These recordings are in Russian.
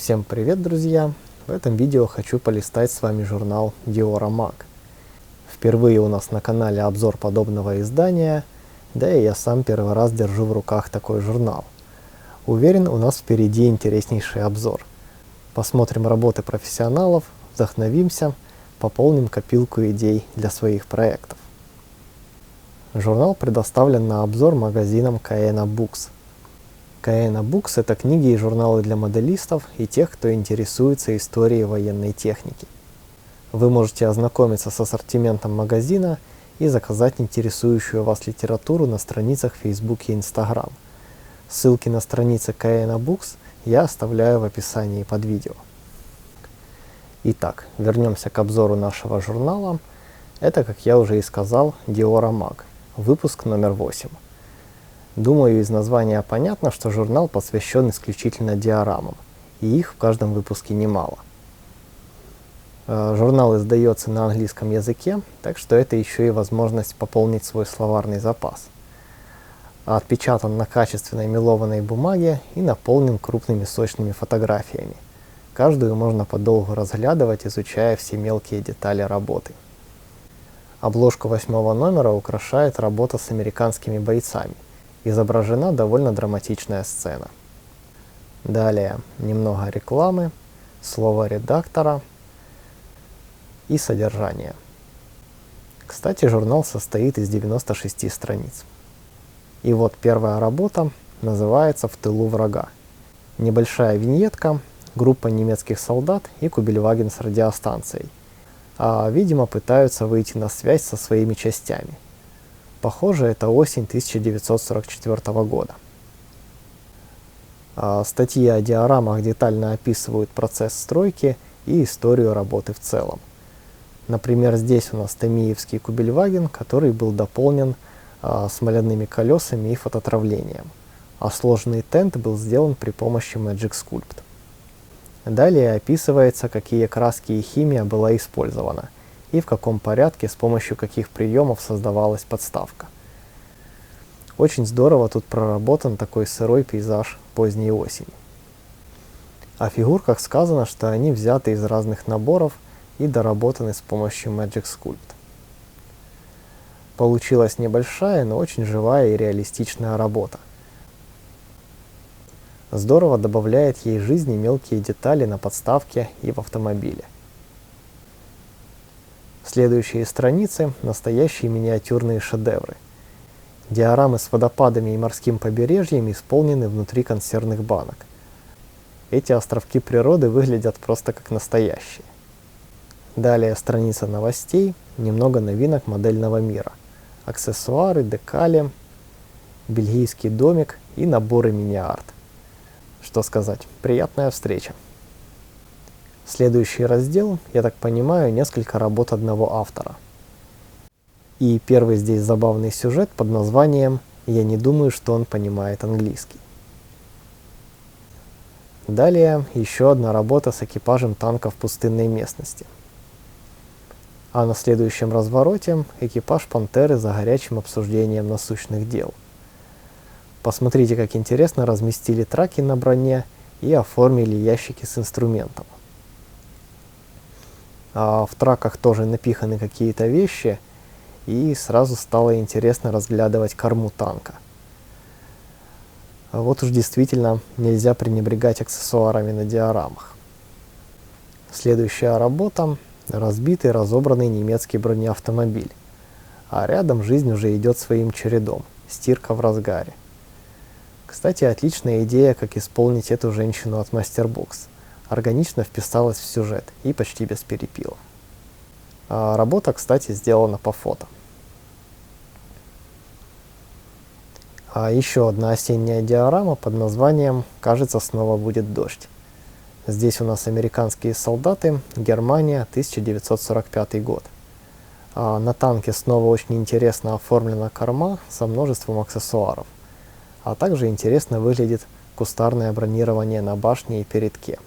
Всем привет, друзья! В этом видео хочу полистать с вами журнал Diora Mag. Впервые у нас на канале обзор подобного издания, да и я сам первый раз держу в руках такой журнал. Уверен, у нас впереди интереснейший обзор. Посмотрим работы профессионалов, вдохновимся, пополним копилку идей для своих проектов. Журнал предоставлен на обзор магазином Kaena Books. Kaena Books — это книги и журналы для моделистов и тех, кто интересуется историей военной техники. Вы можете ознакомиться с ассортиментом магазина и заказать интересующую вас литературу на страницах Facebook и Instagram. Ссылки на страницы Kaena Books я оставляю в описании под видео. Итак, вернемся к обзору нашего журнала. Это, как я уже и сказал, Diora Mag, выпуск номер 8. Думаю, из названия понятно, что журнал посвящен исключительно диорамам, и их в каждом выпуске немало. Журнал издается на английском языке, так что это еще и возможность пополнить свой словарный запас. Отпечатан на качественной мелованной бумаге и наполнен крупными сочными фотографиями. Каждую можно подолгу разглядывать, изучая все мелкие детали работы. Обложку 8-го номера украшает работа с американскими бойцами. Изображена довольно драматичная сцена. Далее немного рекламы, слово редактора и содержание. Кстати, журнал состоит из 96 страниц. И вот первая работа называется «В тылу врага». Небольшая виньетка, группа немецких солдат и Кубельваген с радиостанцией. Видимо, пытаются выйти на связь со своими частями. Похоже, это осень 1944 года. Статьи о диорамах детально описывают процесс стройки и историю работы в целом. Например, здесь у нас томиевский Кубельваген, который был дополнен смоляными колесами и фототравлением, а сложный тент был сделан при помощи Magic Sculpt. Далее описывается, какие краски и химия была использована, и в каком порядке, с помощью каких приемов создавалась подставка. Очень здорово тут проработан такой сырой пейзаж поздней осени. О фигурках сказано, что они взяты из разных наборов и доработаны с помощью Magic Sculpt. Получилась небольшая, но очень живая и реалистичная работа. Здорово добавляет ей жизни мелкие детали на подставке и в автомобиле. Следующие страницы – настоящие миниатюрные шедевры. Диорамы с водопадами и морским побережьем исполнены внутри консервных банок. Эти островки природы выглядят просто как настоящие. Далее страница новостей, немного новинок модельного мира. Аксессуары, декали, бельгийский домик и наборы мини-арт. Что сказать, приятная встреча. Следующий раздел, я так понимаю, несколько работ одного автора. И первый здесь забавный сюжет под названием «Я не думаю, что он понимает английский». Далее еще одна работа с экипажем танка в пустынной местности. А на следующем развороте экипаж «Пантеры» за горячим обсуждением насущных дел. Посмотрите, как интересно разместили траки на броне и оформили ящики с инструментом. В траках тоже напиханы какие-то вещи, и сразу стало интересно разглядывать корму танка. Вот уж действительно нельзя пренебрегать аксессуарами на диорамах. Следующая работа – разбитый, разобранный немецкий бронеавтомобиль. А рядом жизнь уже идет своим чередом, стирка в разгаре. Кстати, отличная идея, как исполнить эту женщину от Masterbox. Органично вписалась в сюжет и почти без перепилов. Работа, кстати, сделана по фото. Еще одна осенняя диорама под названием «Кажется, снова будет дождь». Здесь у нас американские солдаты, Германия, 1945 год. На танке снова очень интересно оформлена корма со множеством аксессуаров. А также интересно выглядит кустарное бронирование на башне и передке.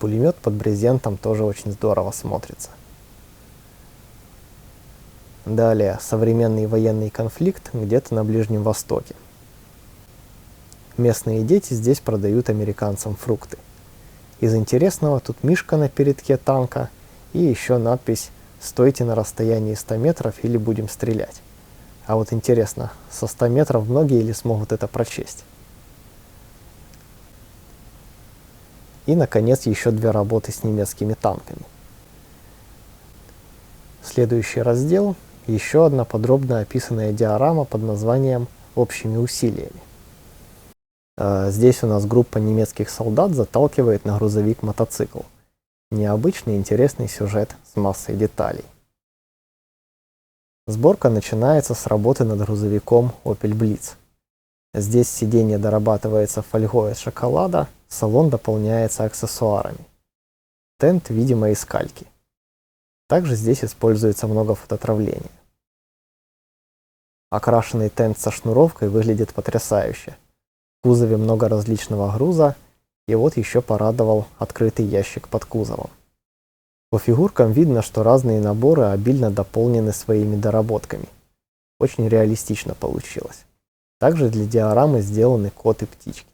Пулемет под брезентом тоже очень здорово смотрится. Далее современный военный конфликт где-то на Ближнем Востоке. Местные дети здесь продают американцам фрукты. Из интересного тут мишка на передке танка и еще надпись «Стойте на расстоянии 100 метров или будем стрелять». А вот интересно, со 100 метров многие ли смогут это прочесть? И, наконец, еще две работы с немецкими танками. Следующий раздел – еще одна подробно описанная диорама под названием «Общими усилиями». Здесь у нас группа немецких солдат заталкивает на грузовик мотоцикл. Необычный интересный сюжет с массой деталей. Сборка начинается с работы над грузовиком Opel Blitz. Здесь сиденье дорабатывается фольгой из шоколада, салон дополняется аксессуарами. Тент, видимо, из кальки. Также здесь используется много фототравления. Окрашенный тент со шнуровкой выглядит потрясающе. В кузове много различного груза, и вот еще порадовал открытый ящик под кузовом. По фигуркам видно, что разные наборы обильно дополнены своими доработками. Очень реалистично получилось. Также для диорамы сделаны кот и птички.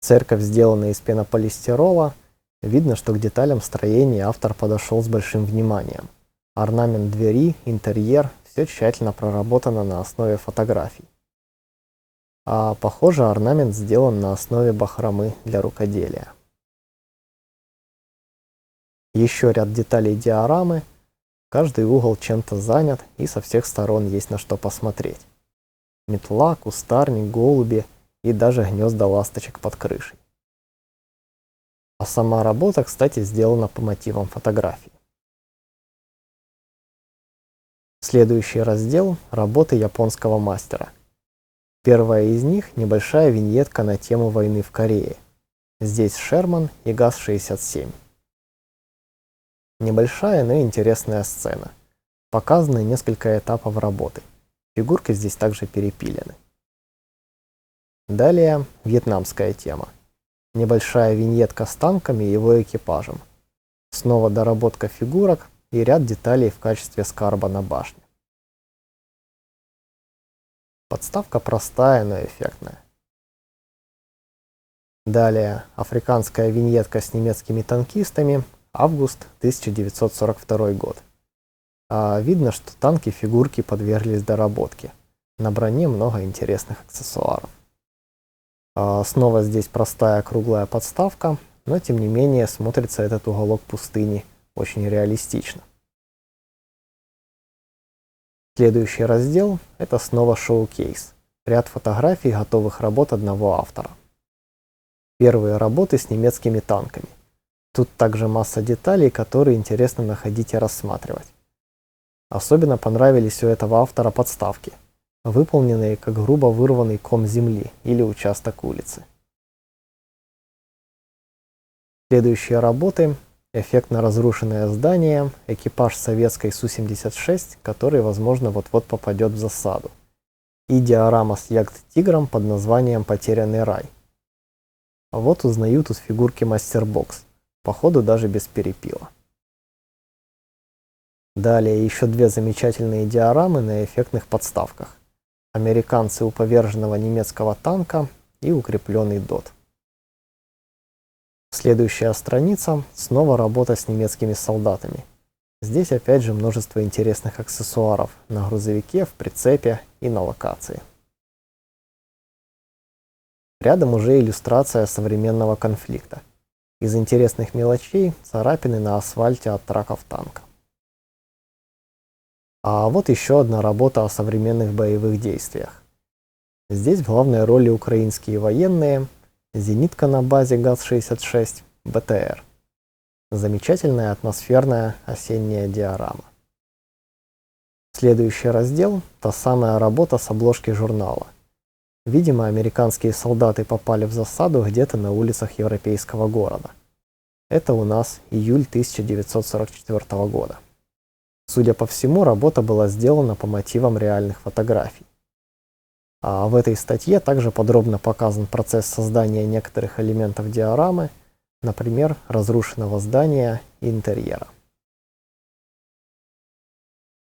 Церковь сделана из пенополистирола. Видно, что к деталям строения автор подошел с большим вниманием. Орнамент двери, интерьер – все тщательно проработано на основе фотографий. А похоже, орнамент сделан на основе бахромы для рукоделия. Еще ряд деталей диорамы. Каждый угол чем-то занят, и со всех сторон есть на что посмотреть. Метла, кустарник, голуби и даже гнезда ласточек под крышей. А сама работа, кстати, сделана по мотивам фотографий. Следующий раздел – работы японского мастера. Первая из них – небольшая виньетка на тему войны в Корее. Здесь Шерман и ГАЗ-67. Небольшая, но интересная сцена. Показаны несколько этапов работы. Фигурки здесь также перепилены. Далее вьетнамская тема. Небольшая виньетка с танками и его экипажем. Снова доработка фигурок и ряд деталей в качестве скарба на башне. Подставка простая, но эффектная. Далее африканская виньетка с немецкими танкистами. Август 1942 год. Видно, что танки-фигурки подверглись доработке. На броне много интересных аксессуаров. Снова здесь простая круглая подставка, но тем не менее смотрится этот уголок пустыни очень реалистично. Следующий раздел – это снова шоу-кейс. Ряд фотографий готовых работ одного автора. Первые работы с немецкими танками. Тут также масса деталей, которые интересно находить и рассматривать. Особенно понравились у этого автора подставки, выполненные как грубо вырванный ком земли или участок улицы. Следующие работы – эффектно разрушенное здание, экипаж советской Су-76, который, возможно, вот-вот попадет в засаду, и диорама с ягд-тигром под названием «Потерянный рай». А вот узнаю тут фигурки Мастербокс, походу даже без перепила. Далее еще две замечательные диорамы на эффектных подставках. Американцы у поверженного немецкого танка и укрепленный ДОТ. Следующая страница – снова работа с немецкими солдатами. Здесь опять же множество интересных аксессуаров на грузовике, в прицепе и на локации. Рядом уже иллюстрация современного конфликта. Из интересных мелочей – царапины на асфальте от траков танка. А вот еще одна работа о современных боевых действиях. Здесь в главной роли украинские военные, зенитка на базе ГАЗ-66, БТР. Замечательная атмосферная осенняя диорама. Следующий раздел – та самая работа с обложки журнала. Видимо, американские солдаты попали в засаду где-то на улицах европейского города. Это у нас июль 1944 года. Судя по всему, работа была сделана по мотивам реальных фотографий. А в этой статье также подробно показан процесс создания некоторых элементов диорамы, например, разрушенного здания и интерьера.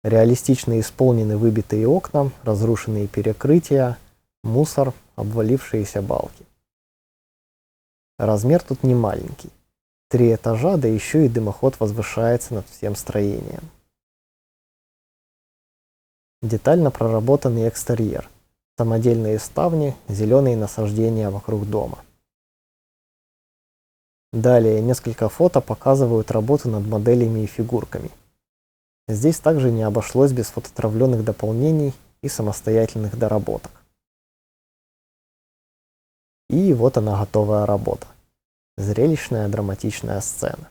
Реалистично исполнены выбитые окна, разрушенные перекрытия, мусор, обвалившиеся балки. Размер тут не маленький. 3 этажа, да еще и дымоход возвышается над всем строением. Детально проработанный экстерьер. Самодельные ставни, зеленые насаждения вокруг дома. Далее несколько фото показывают работу над моделями и фигурками. Здесь также не обошлось без фототравленных дополнений и самостоятельных доработок. И вот она, готовая работа. Зрелищная драматичная сцена.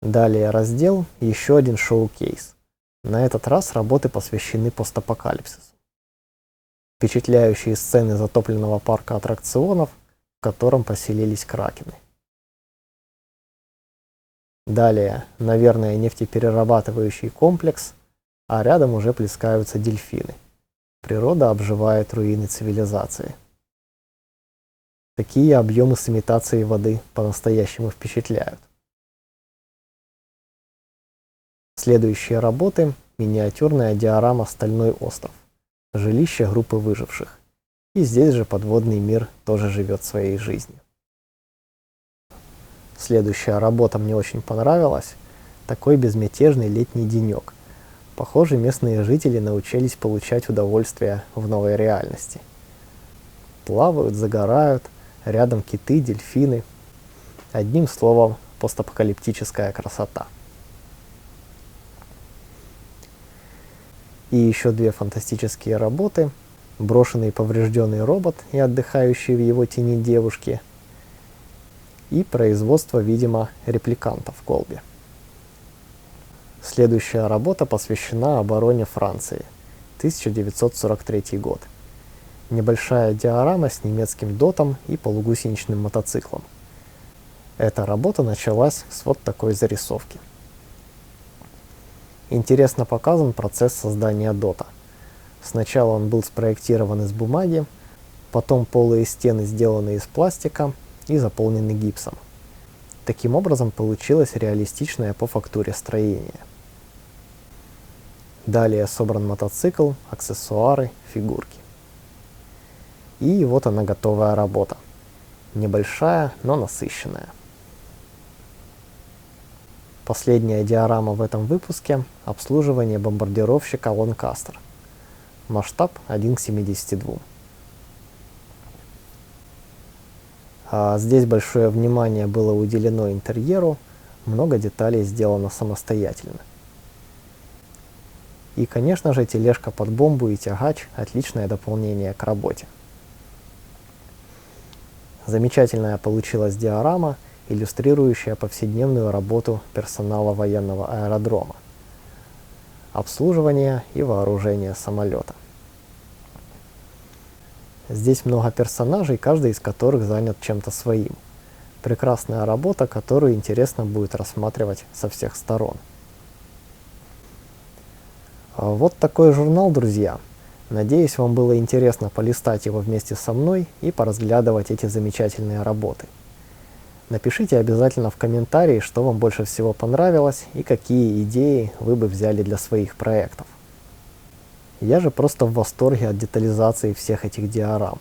Далее раздел «Еще один шоу-кейс». На этот раз работы посвящены постапокалипсису. Впечатляющие сцены затопленного парка аттракционов, в котором поселились кракены. Далее, наверное, нефтеперерабатывающий комплекс, а рядом уже плескаются дельфины. Природа обживает руины цивилизации. Такие объемы с имитацией воды по-настоящему впечатляют. Следующие работы – миниатюрная диорама «Стальной остров», жилище группы выживших. И здесь же подводный мир тоже живет своей жизнью. Следующая работа мне очень понравилась. Такой безмятежный летний денек. Похоже, местные жители научились получать удовольствие в новой реальности. Плавают, загорают, рядом киты, дельфины. Одним словом, постапокалиптическая красота. И еще 2 фантастические работы. Брошенный и поврежденный робот и отдыхающие в его тени девушки. И производство, видимо, репликанта в колбе. Следующая работа посвящена обороне Франции. 1943 год. Небольшая диорама с немецким дотом и полугусеничным мотоциклом. Эта работа началась с вот такой зарисовки. Интересно показан процесс создания дота. Сначала он был спроектирован из бумаги, потом полы и стены сделаны из пластика и заполнены гипсом. Таким образом получилось реалистичное по фактуре строение. Далее собран мотоцикл, аксессуары, фигурки. И вот она, готовая работа. Небольшая, но насыщенная. Последняя диорама в этом выпуске – обслуживание бомбардировщика Ланкастер. Масштаб 1:72. Здесь большое внимание было уделено интерьеру, много деталей сделано самостоятельно. И, конечно же, тележка под бомбу и тягач – отличное дополнение к работе. Замечательная получилась диорама, иллюстрирующая повседневную работу персонала военного аэродрома, обслуживание и вооружение самолета. Здесь много персонажей, каждый из которых занят чем-то своим. Прекрасная работа, которую интересно будет рассматривать со всех сторон. Вот такой журнал, друзья. Надеюсь, вам было интересно полистать его вместе со мной и поразглядывать эти замечательные работы. Напишите обязательно в комментарии, что вам больше всего понравилось и какие идеи вы бы взяли для своих проектов. Я же просто в восторге от детализации всех этих диорам.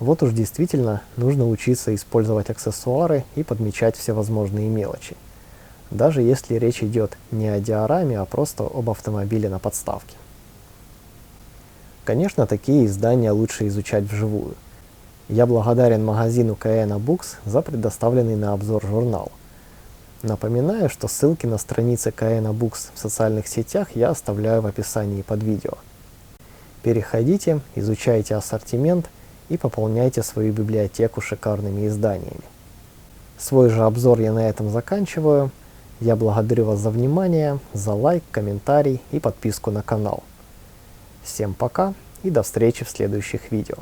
Вот уж действительно нужно учиться использовать аксессуары и подмечать всевозможные мелочи. Даже если речь идет не о диораме, а просто об автомобиле на подставке. Конечно, такие издания лучше изучать вживую. Я благодарен магазину Kaena Books за предоставленный на обзор журнал. Напоминаю, что ссылки на страницы Kaena Books в социальных сетях я оставляю в описании под видео. Переходите, изучайте ассортимент и пополняйте свою библиотеку шикарными изданиями. Свой же обзор я на этом заканчиваю. Я благодарю вас за внимание, за лайк, комментарий и подписку на канал. Всем пока и до встречи в следующих видео.